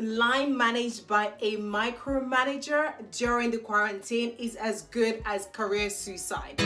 line managed by a micromanager during the quarantine is as good as career suicide.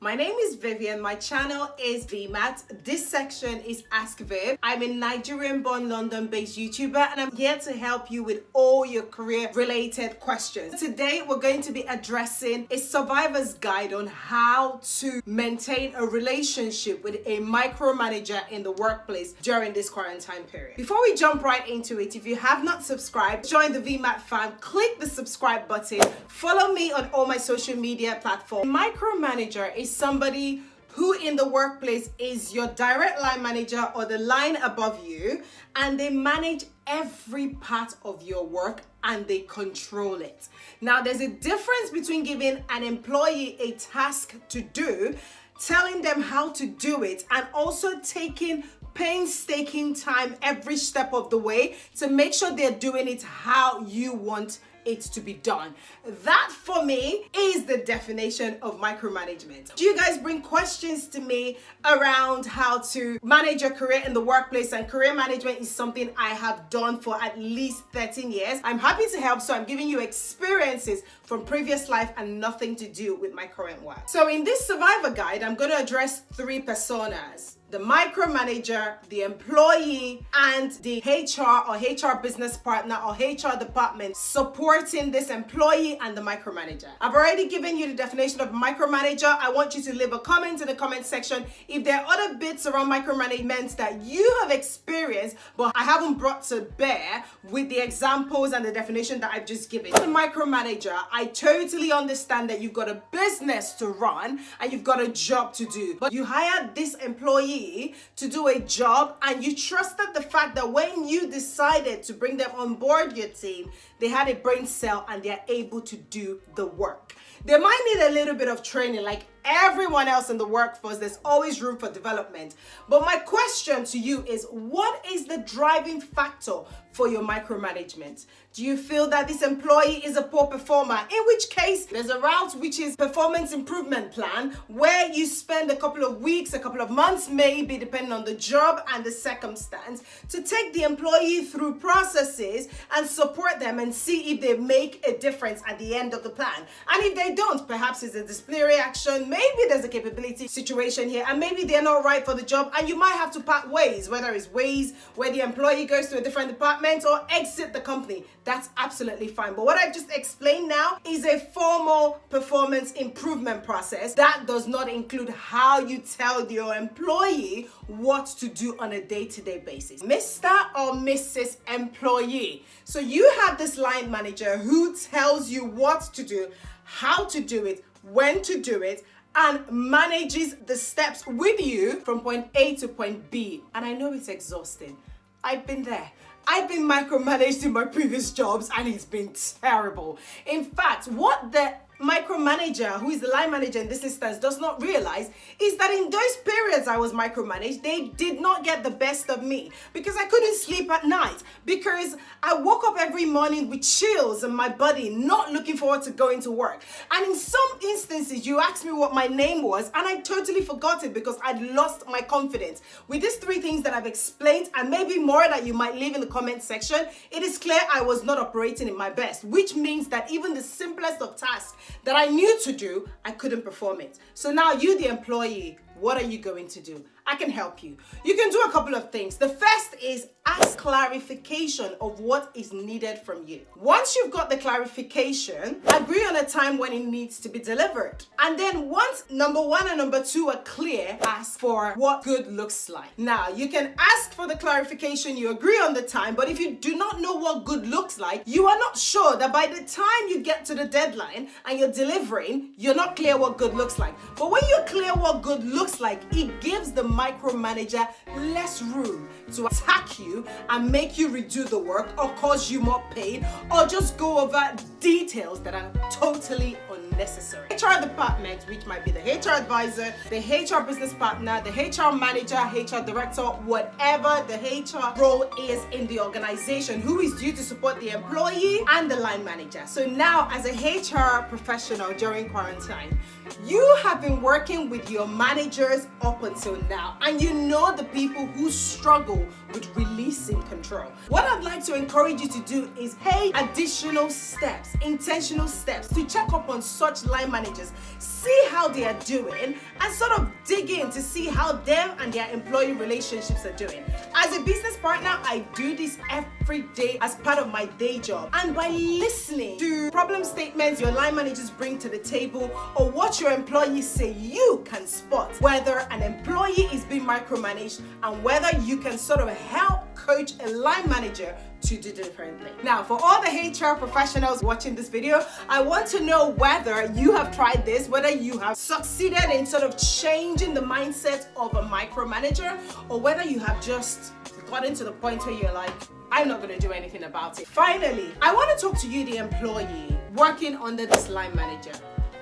My name is Vivian. My channel is Vymart. This section is Ask Viv. I'm a Nigerian-born, London-based YouTuber, and I'm here to help you with all your career-related questions. Today, we're going to be addressing a survivor's guide on how to maintain a relationship with a micromanager in the workplace during this quarantine period. Before we jump right into it, if you have not subscribed, join the Vymart fam, click the subscribe button, follow me on all my social media platforms. A micromanager is somebody who in the workplace is your direct line manager or the line above you, and they manage every part of your work and they control it. Now, there's a difference between giving an employee a task to do, telling them how to do it, and also taking painstaking time every step of the way to make sure they're doing it how you want it to be done. That for me is the definition of micromanagement. Do you guys bring questions to me around how to manage your career in the workplace? And career management is something I have done for at least 13 years. I'm happy to help, so I'm giving you experiences from previous life and nothing to do with my current work. So in this survivor guide, I'm going to address three personas: the micromanager, the employee, and the HR or HR business partner or HR department supporting this employee and the micromanager. I've already given you the definition of micromanager. I want you to leave a comment in the comment section if there are other bits around micromanagement that you have experienced but I haven't brought to bear with the examples and the definition that I've just given. The micromanager, I totally understand that you've got a business to run and you've got a job to do, but you hired this employee to do a job and you trusted the fact that when you decided to bring them on board your team, they had a brain cell and they're able to do the work. They might need a little bit of training like everyone else in the workforce. There's always room for development. But my question to you is, what is the driving factor for your micromanagement? Do you feel that this employee is a poor performer? In which case, there's a route which is performance improvement plan, where you spend a couple of weeks, a couple of months, maybe depending on the job and the circumstance, to take the employee through processes and support them and see if they make a difference at the end of the plan. And if they don't, perhaps it's a disciplinary action, maybe there's a capability situation here, and maybe they're not right for the job and you might have to part ways, whether it's ways where the employee goes to a different department or exit the company. That's absolutely fine. But what I've just explained now is a formal performance improvement process that does not include how you tell your employee what to do on a day-to-day basis. Mr. or Mrs. Employee. So you have this line manager who tells you what to do, how to do it, when to do it, and manages the steps with you from point A to point B. And I know it's exhausting. I've been there. I've been micromanaged in my previous jobs and it's been terrible. In fact, what the micromanager, who is the line manager in this instance, does not realize is that in those periods I was micromanaged, they did not get the best of me because I couldn't sleep at night, because I woke up every morning with chills in my body, not looking forward to going to work. And in some instances, you asked me what my name was and I totally forgot it because I'd lost my confidence. With these three things that I've explained, and maybe more that you might leave in the comment section, it is clear I was not operating in my best, which means that even the simplest of tasks that I knew to do, I couldn't perform it. So now you, the employee, what are you going to do? I can help you. You can do a couple of things. The first is ask clarification of what is needed from you. Once you've got the clarification, agree on a time when it needs to be delivered. And then once number one and number two are clear, ask for what good looks like. Now, you can ask for the clarification, you agree on the time, but if you do not know what good looks like, you are not sure that by the time you get to the deadline and you're delivering, you're not clear what good looks like. But when you're clear what good looks like, it gives the micromanager less room to attack you and make you redo the work or cause you more pain or just go over details that are totally unnecessary. necessary. HR department, which might be the HR advisor, the HR business partner, the HR manager, HR director, whatever the HR role is in the organization, who is due to support the employee and the line manager. So now, as a HR professional during quarantine, you have been working with your managers up until now, and you know the people who struggle with releasing control. What I'd like to encourage you to do is take additional steps, intentional steps, to check up on such line managers, see how they are doing, and sort of dig in to see how them and their employee relationships are doing. As a business partner, I do this every day as part of my day job, and by listening to problem statements your line managers bring to the table, or what your employees say, you can spot whether an employee is being micromanaged and whether you can sort of help coach a line manager to do differently. Now, for all the HR professionals watching this video, I want to know whether you have tried this, whether you have succeeded in sort of changing the mindset of a micromanager, or whether you have just gotten to the point where you're like, I'm not going to do anything about it. Finally, I want to talk to you, the employee working under this line manager.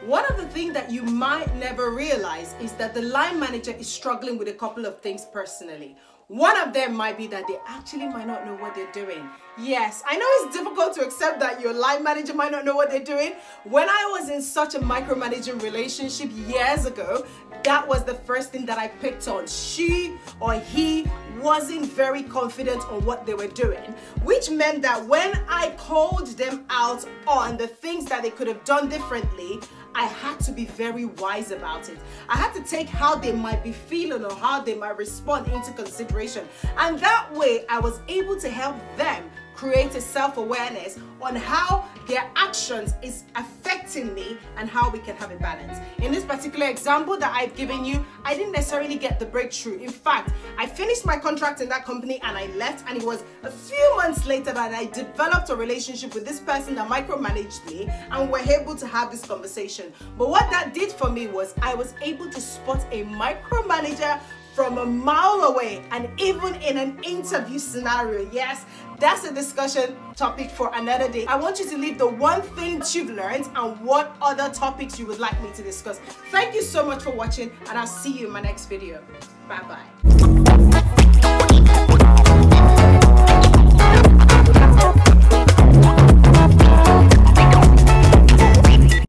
One of the things that you might never realize is that the line manager is struggling with a couple of things personally. One of them might be that they actually might not know what they're doing. Yes, I know it's difficult to accept that your line manager might not know what they're doing. When I was in such a micromanaging relationship years ago, that was the first thing that I picked on. She or he wasn't very confident on what they were doing, which meant that when I called them out on the things that they could have done differently, I had to be very wise about it. I had to take how they might be feeling or how they might respond into consideration. And that way, I was able to help them create a self-awareness on how their actions is affecting me and how we can have a balance. In this particular example that I've given you, I didn't necessarily get the breakthrough. In fact, I finished my contract in that company and I left, and it was a few months later that I developed a relationship with this person that micromanaged me, and we're able to have this conversation. But what that did for me was I was able to spot a micromanager from a mile away, and even in an interview scenario. Yes, that's a discussion topic for another day. I want you to leave the one thing that you've learned and what other topics you would like me to discuss. Thank you so much for watching, and I'll see you in my next video. Bye bye.